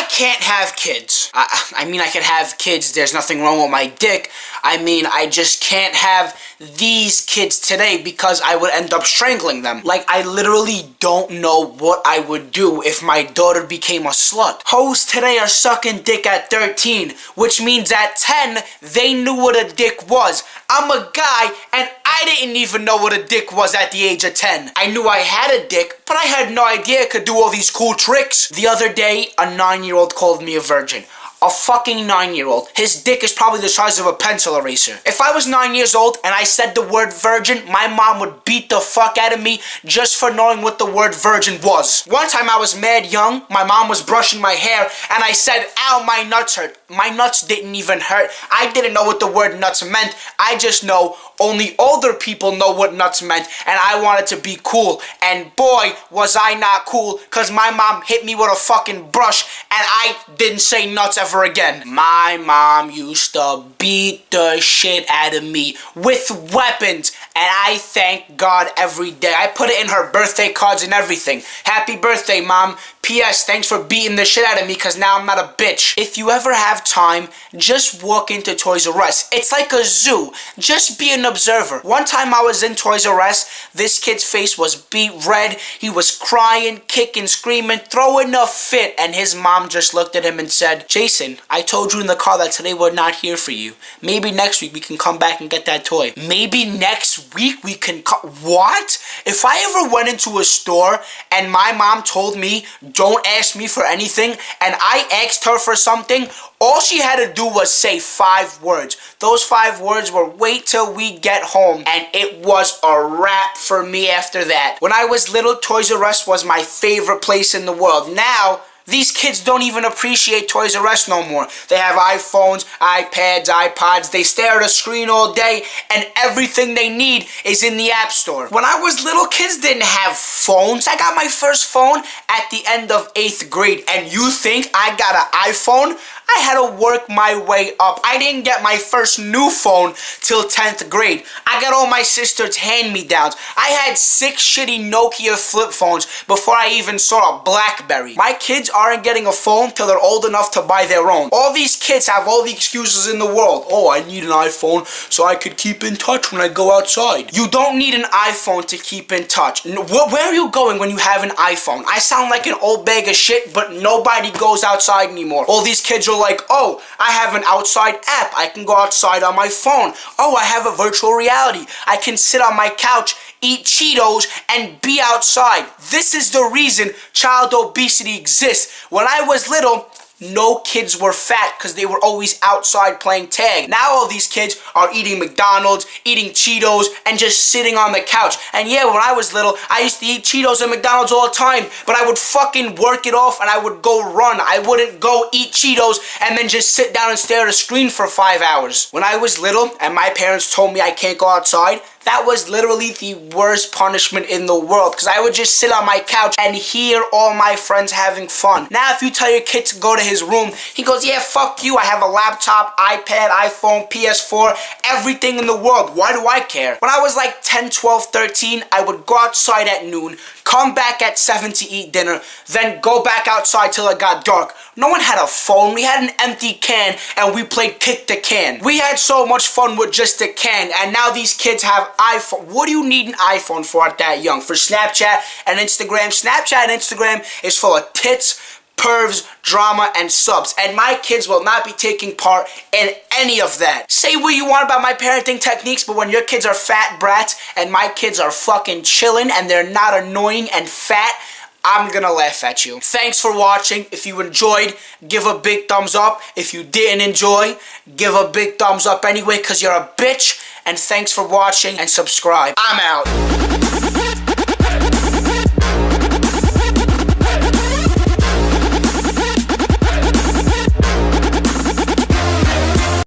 I can't have kids. I mean, I could have kids. There's nothing wrong with my dick. I mean, I just can't have these kids today because I would end up strangling them. Like, I literally don't know what I would do if my daughter became a slut. Hoes today are sucking dick at 13, which means at 10, they knew what a dick was. I'm a guy, and I didn't even know what a dick was at the age of 10. I knew I had a dick, but I had no idea it could do all these cool tricks. The other day, a 9-year-old called me a virgin. A fucking 9-year-old. His dick is probably the size of a pencil eraser. If I was 9 years old and I said the word virgin, my mom would beat the fuck out of me just for knowing what the word virgin was. One time I was mad young, my mom was brushing my hair, and I said, ow, my nuts hurt. My nuts didn't even hurt. I didn't know what the word nuts meant. I just know only older people know what nuts meant, and I wanted to be cool. And boy, was I not cool, cause my mom hit me with a fucking brush, and I didn't say nuts ever again. My mom used to beat the shit out of me with weapons, and I thank God every day. I put it in her birthday cards and everything. Happy birthday, Mom. P.S. Thanks for beating the shit out of me because now I'm not a bitch. If you ever have time, just walk into Toys R Us. It's like a zoo. Just be an observer. One time I was in Toys R Us, this kid's face was beat red. He was crying, kicking, screaming, throwing a fit, and his mom just looked at him and said, Jason, I told you in the car that today we're not here for you. Maybe next week we can come back and get that toy. Maybe next week we can What? If I ever went into a store and my mom told me, don't ask me for anything, and I asked her for something, all she had to do was say 5 words. Those 5 words were wait till we get home, and it was a wrap for me after that. When I was little, Toys R Us was my favorite place in the world. Now, these kids don't even appreciate Toys R Us no more. They have iPhones, iPads, iPods. They stare at a screen all day, and everything they need is in the App Store. When I was little, kids didn't have phones. I got my first phone at the end of 8th grade, and you think I got an iPhone? I had to work my way up. I didn't get my first new phone till 10th grade. I got all my sister's hand-me-downs. I had 6 shitty Nokia flip phones before I even saw a BlackBerry. My kids aren't getting a phone till they're old enough to buy their own. All these kids have all the excuses in the world. Oh, I need an iPhone so I could keep in touch when I go outside. You don't need an iPhone to keep in touch. Where are you going when you have an iPhone? I sound like an old bag of shit, but nobody goes outside anymore. All these kids are like, oh, I have an outside app. I can go outside on my phone. Oh, I have a virtual reality. I can sit on my couch, eat Cheetos, and be outside. This is the reason child obesity exists. When I was little, no kids were fat because they were always outside playing tag. Now all these kids are eating McDonald's, eating Cheetos, and just sitting on the couch. And yeah, when I was little, I used to eat Cheetos and McDonald's all the time, but I would fucking work it off and I would go run. I wouldn't go eat Cheetos and then just sit down and stare at a screen for 5 hours. When I was little and my parents told me I can't go outside, that was literally the worst punishment in the world because I would just sit on my couch and hear all my friends having fun. Now if you tell your kid to go to his room, he goes, yeah, fuck you. I have a laptop, iPad, iPhone, PS4, everything in the world. Why do I care? When I was like 10, 12, 13, I would go outside at noon, come back at 7 to eat dinner, then go back outside till it got dark. No one had a phone. We had an empty can and we played kick the can. We had so much fun with just a can, and now these kids have iPhone. What do you need an iPhone for at that young? For Snapchat and Instagram? Snapchat and Instagram is full of tits, pervs, drama, and subs, and my kids will not be taking part in any of that. Say what you want about my parenting techniques, but when your kids are fat brats and my kids are fucking chilling and they're not annoying and fat, I'm gonna laugh at you. Thanks for watching. If you enjoyed, give a big thumbs up. If you didn't enjoy, give a big thumbs up anyway, because you're a bitch. And thanks for watching and subscribe. I'm out.